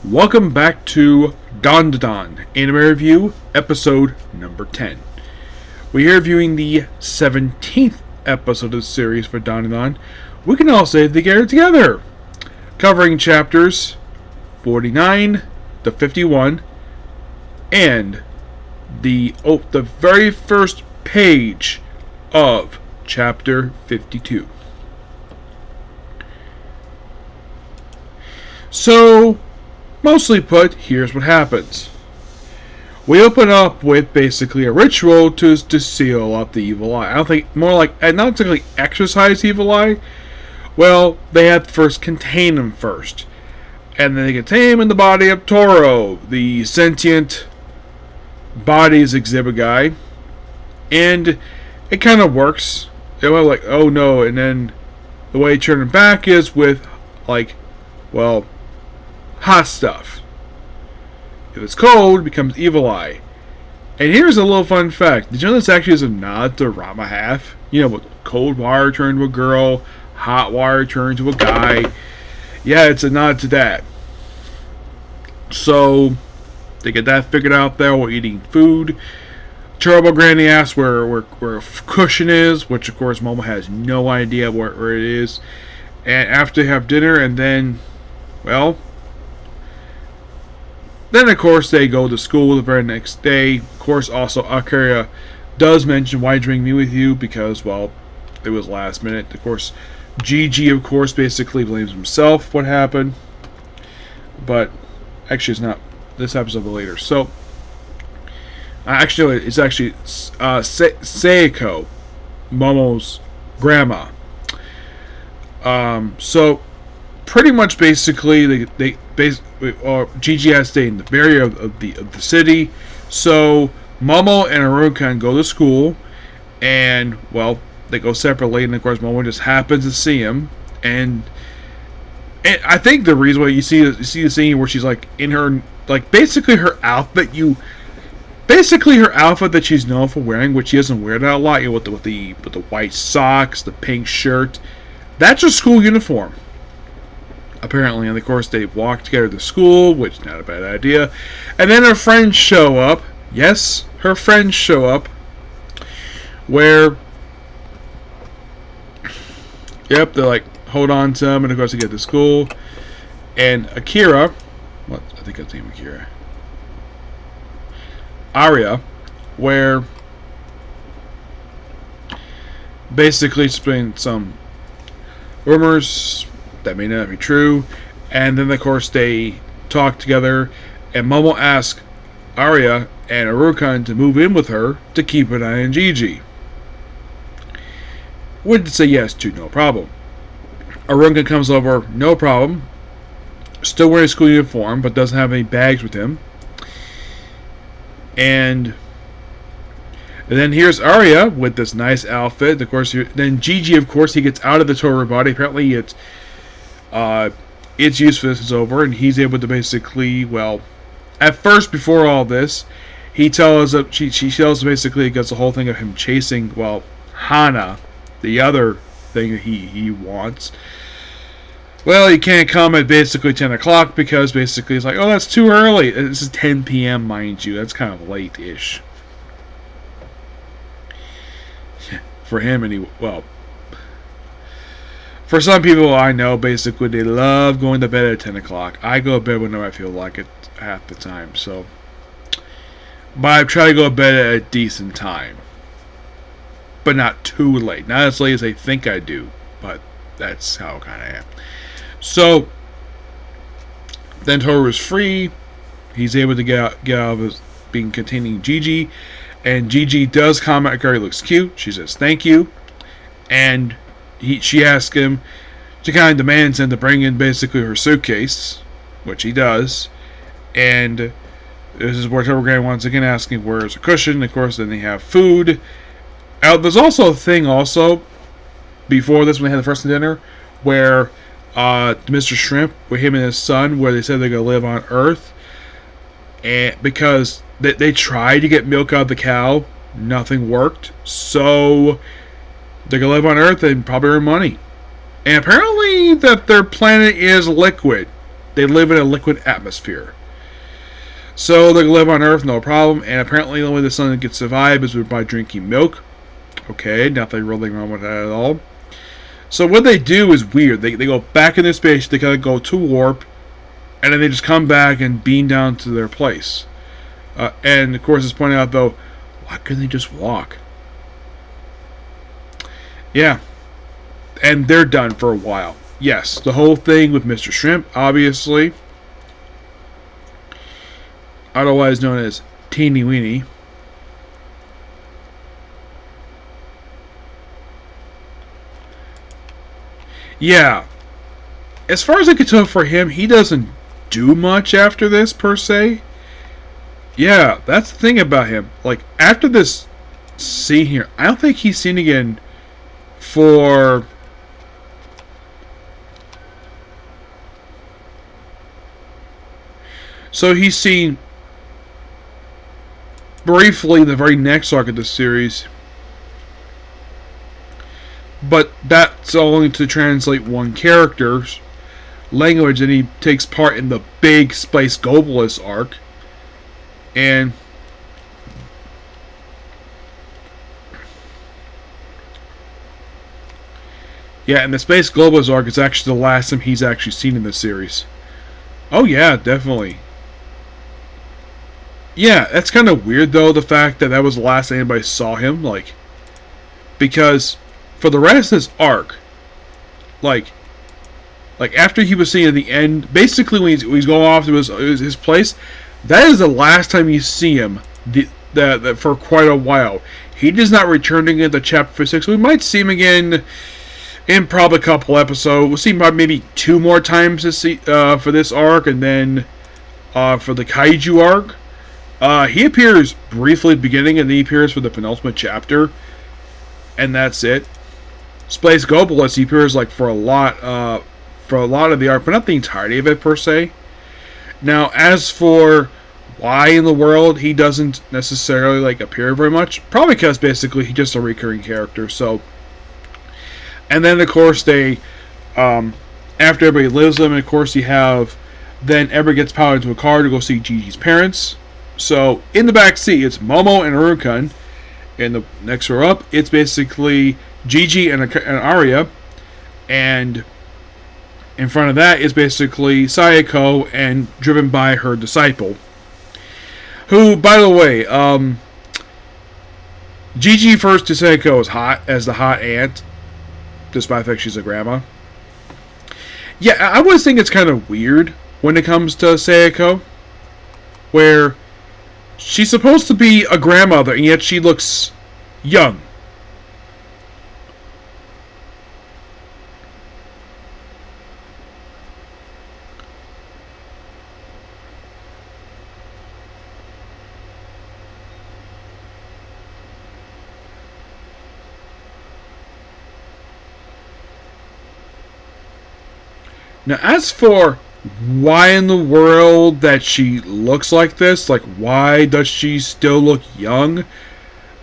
Welcome back to Dandadan Anime Review, episode number 10. We are reviewing the 17th episode of the series for Dandadan. We can all say together, covering chapters 49 to 51 and the very first page of chapter 52. So, mostly put, here's what happens. We open up with basically a ritual to seal up the evil eye. I don't think, more like, not exactly exorcise the evil eye. Well, they have to first contain him first. And then they contain him in the body of Toro, the sentient bodies exhibit guy. And it kind of works. It went like, oh no, and then the way he turned him back is with, like, well, hot stuff. If it's cold, it becomes evil eye. And here's a little fun fact. Did you know this actually is a nod to Rama Half? You know, with cold water turned to a girl, hot water turned to a guy. Yeah, it's a nod to that. So, they get that figured out there while eating food. Turbo Granny asks where Cushion is, which of course Momo has no idea where it is. And after they have dinner, and then, well, then, of course, they go to school the very next day. Of course, also, Akira does mention, why bring me with you? Because, well, it was last minute. Of course, Gigi, of course, basically blames himself what happened. But, actually, it's not. This happens a little later. So, actually, it's actually Seiko, Momo's grandma. So, pretty much, basically, Gigi has to stay in the barrier of the city. So Momo and Haruka go to school, and well, they go separately. And of course, Momo just happens to see him, and I think the reason why you see the scene where she's like in her, like, basically her outfit that she's known for wearing, which she doesn't wear that a lot. You know, with the white socks, the pink shirt. That's her school uniform, apparently. And of course they walk together to school, which is not a bad idea. And then her friends show up. Yes, her friends show up. Where, yep, they're like, hold on to them. And of course they get to school. And Akira, what? I think that's the name Akira. Aria, where basically explain some rumors that may not be true, and then of course they talk together, and Momo asks Arya and Arukan to move in with her to keep an eye on Gigi. Would say yes to, no problem. Arukan comes over, no problem, still wearing school uniform, but doesn't have any bags with him. And then here's Arya with this nice outfit. Of course, then Gigi, of course, he gets out of the Toru body. Apparently, its usefulness is over, and he's able to basically, well, at first, before all this, he tells she tells basically it gets the whole thing of him chasing, well, Hana, the other thing that he wants. Well, he can't come at basically 10 o'clock because basically it's like, oh, that's too early. This is 10 p.m., mind you. That's kind of late-ish. For him, and well, for some people I know, basically they love going to bed at 10 o'clock. I go to bed whenever I feel like it half the time. So, but I try to go to bed at a decent time, but not too late. Not as late as they think I do, but that's how I kind of am. So then Toru is free. He's able to get out of his being containing Gigi. And Gigi does comment, Gary looks cute. She says thank you. And she asks him, she kind of demands him to bring in basically her suitcase, which he does. And this is where Turbo Granny once again asking where's the cushion. Of course, then they have food. There's also a thing before this when they had the first dinner where Mr. Shrimp with him and his son, where they said they're going to live on Earth. And because they tried to get milk out of the cow, nothing worked. So they're going to live on Earth and probably earn money. And apparently that their planet is liquid. they live in a liquid atmosphere. So they live on Earth, no problem, and apparently the only way the sun can survive is by drinking milk. Okay, nothing really wrong with that at all. So what they do is weird. They go back into space, they kind of go to warp, and then they just come back and beam down to their place. And of course, it's pointed out though, why couldn't they just walk? Yeah, and they're done for a while. Yes, the whole thing with Mr. Shrimp, obviously, otherwise known as Teeny Weeny. Yeah, as far as I can tell for him, he doesn't do much after this, per se. Yeah, that's the thing about him. Like, after this scene here, I don't think he's seen again for... So he's seen briefly the very next arc of the series, but that's only to translate one character's language, and he takes part in the big Space Globalist arc. And yeah, and the Space Globalist arc is actually the last time he's actually seen in the series. Oh yeah, definitely. Yeah, that's kind of weird though, the fact that that was the last time anybody saw him, like, because for the rest of this arc, like after he was seen at the end, basically when he's going off to his place, that is the last time you see him for quite a while. He does not return again to Chapter 6. We might see him again in probably a couple episodes. We'll see him maybe 2 more times for this arc, and then for the Kaiju arc. He appears briefly at the beginning, and then he appears for the penultimate chapter, and that's it. Space Globalist, he appears like for a lot of the arc, but not the entirety of it per se. Now, as for why in the world he doesn't necessarily like appear very much, probably because basically he's just a recurring character. So, and then of course they, after everybody leaves them, and of course you have, then everybody gets piled into a car to go see Gigi's parents. So in the back seat, it's Momo and Arun-kun. In the next row up, it's basically Gigi and Arya, and in front of that is basically Sayako, and driven by her disciple. Who, by the way, Gigi first to Sayako is hot as the hot aunt, despite the fact she's a grandma. Yeah, I always think it's kind of weird when it comes to Sayako, where she's supposed to be a grandmother, and yet she looks young. Now, as for why in the world that she looks like this, like why does she still look young,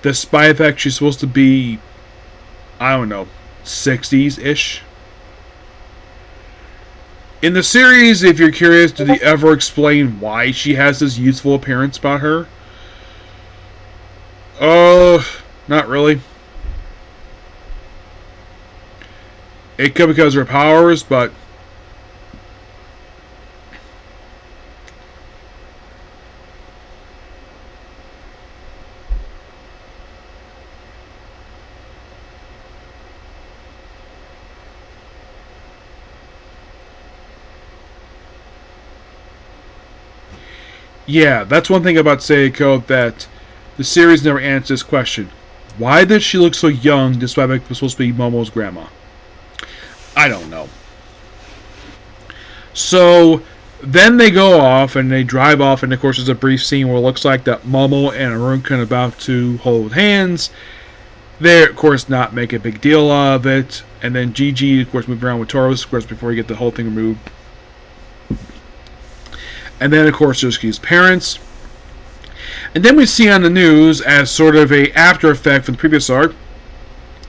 despite the fact she's supposed to be, I don't know, 60s-ish? In the series, if you're curious, do they ever explain why she has this youthful appearance about her? Not really. It could be because of her powers, but yeah, that's one thing about Sayako, that the series never answers this question. Why does she look so young despite being supposed to be Momo's grandma? I don't know. So then they go off and they drive off, and of course there's a brief scene where it looks like that Momo and Arun-kun are about to hold hands. They, of course, not make a big deal of it. And then Gigi, of course, moving around with Toros, of course, before you get the whole thing removed. And then, of course, there's his parents. And then we see on the news, as sort of a after effect from the previous arc,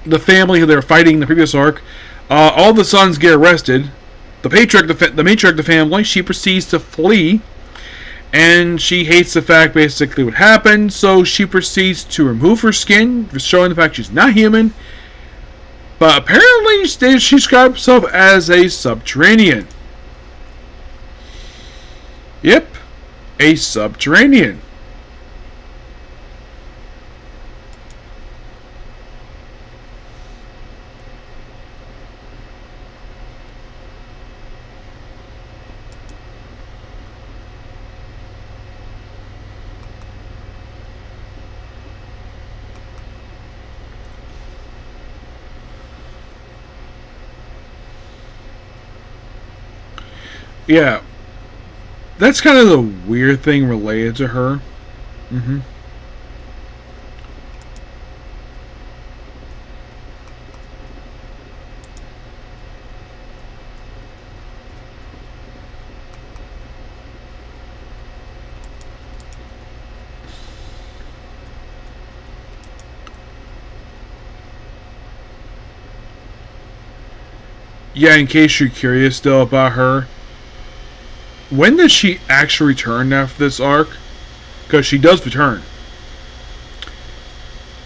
the family who they were fighting in the previous arc, all the sons get arrested, the matriarch of the family, she proceeds to flee, and she hates the fact basically what happened, so she proceeds to remove her skin, showing the fact she's not human. But apparently, she described herself as a subterranean. Yep, a subterranean. Yeah, that's kind of the weird thing related to her. Mm-hmm. Yeah, in case you're curious still about her, when does she actually return after this arc? Because she does return.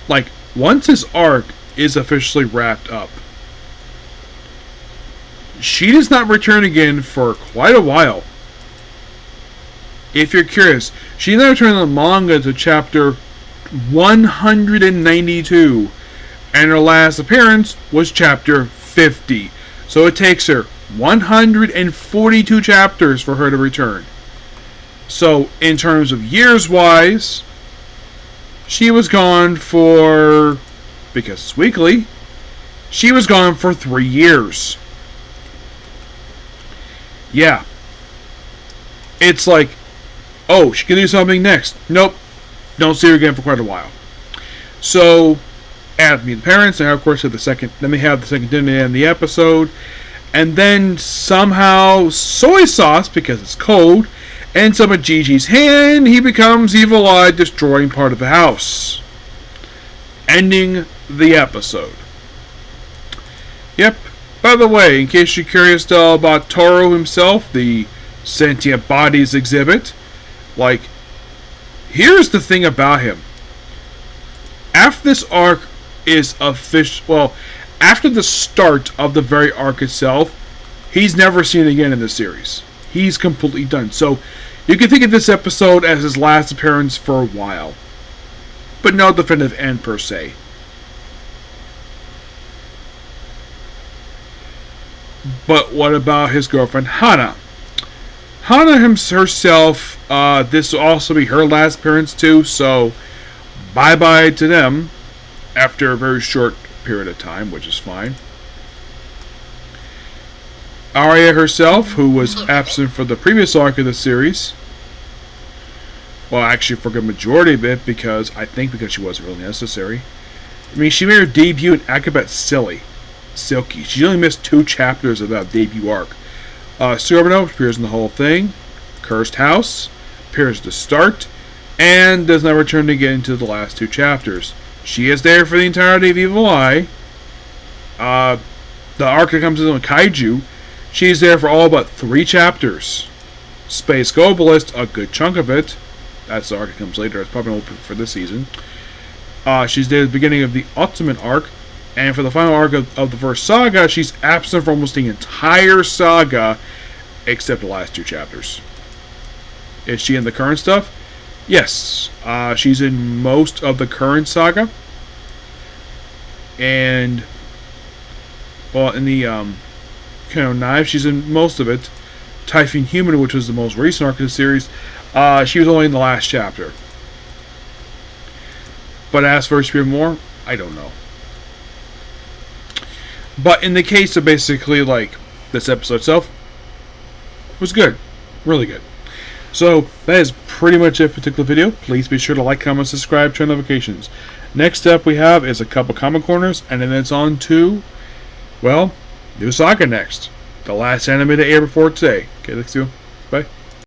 Like, once this arc is officially wrapped up, she does not return again for quite a while. If you're curious, she now returned the manga to chapter 192, and her last appearance was chapter 50. So it takes her 142 chapters for her to return. So, in terms of years-wise, she was gone for, because it's weekly, she was gone for 3 years. Yeah. It's like, oh, she can do something next. Nope. Don't see her again for quite a while. So, after meet the parents, and of course, then they have the second dinner and the episode. And then somehow soy sauce, because it's cold, ends up in Gigi's hand. He becomes Evil Eye, destroying part of the house, ending the episode. Yep. By the way, in case you're curious about Toro himself, the sentient bodies exhibit, like, here's the thing about him. After this arc is official, well, after the start of the very arc itself, he's never seen again in the series. He's completely done. So, you can think of this episode as his last appearance for a while. But no definitive end per se. But what about his girlfriend, Hana? Hana herself, this will also be her last appearance too, so bye-bye to them after a very short period of time, which is fine. Arya herself, who was absent for the previous arc of the series, well, actually for a good majority of it, because she wasn't really necessary. I mean, she made her debut in Acrobat Silky. She only missed 2 chapters of that debut arc. Surbano appears in the whole thing. Cursed House appears to start, and does not return again into the last 2 chapters. She is there for the entirety of Evil Eye. The arc that comes in with Kaiju, she's there for all but 3 chapters. Space Globalist, a good chunk of it. That's the arc that comes later. It's probably not for this season. She's there at the beginning of the Ultimate arc. And for the final arc of the first saga, she's absent for almost the entire saga, except the last 2 chapters. Is she in the current stuff? Yes. She's in most of the current saga. And, well, in the Knives, she's in most of it. Typhoon Human, which was the most recent arc of the series, she was only in the last chapter. But as for Spirit More, I don't know. But in the case of basically, like, this episode itself, it was good. Really good. So, that is pretty much it for this particular video. Please be sure to like, comment, subscribe, turn notifications. Next up we have is a couple comic corners, and then it's on to, well, new saga next. The last anime to air before today. Okay, let's do. Bye.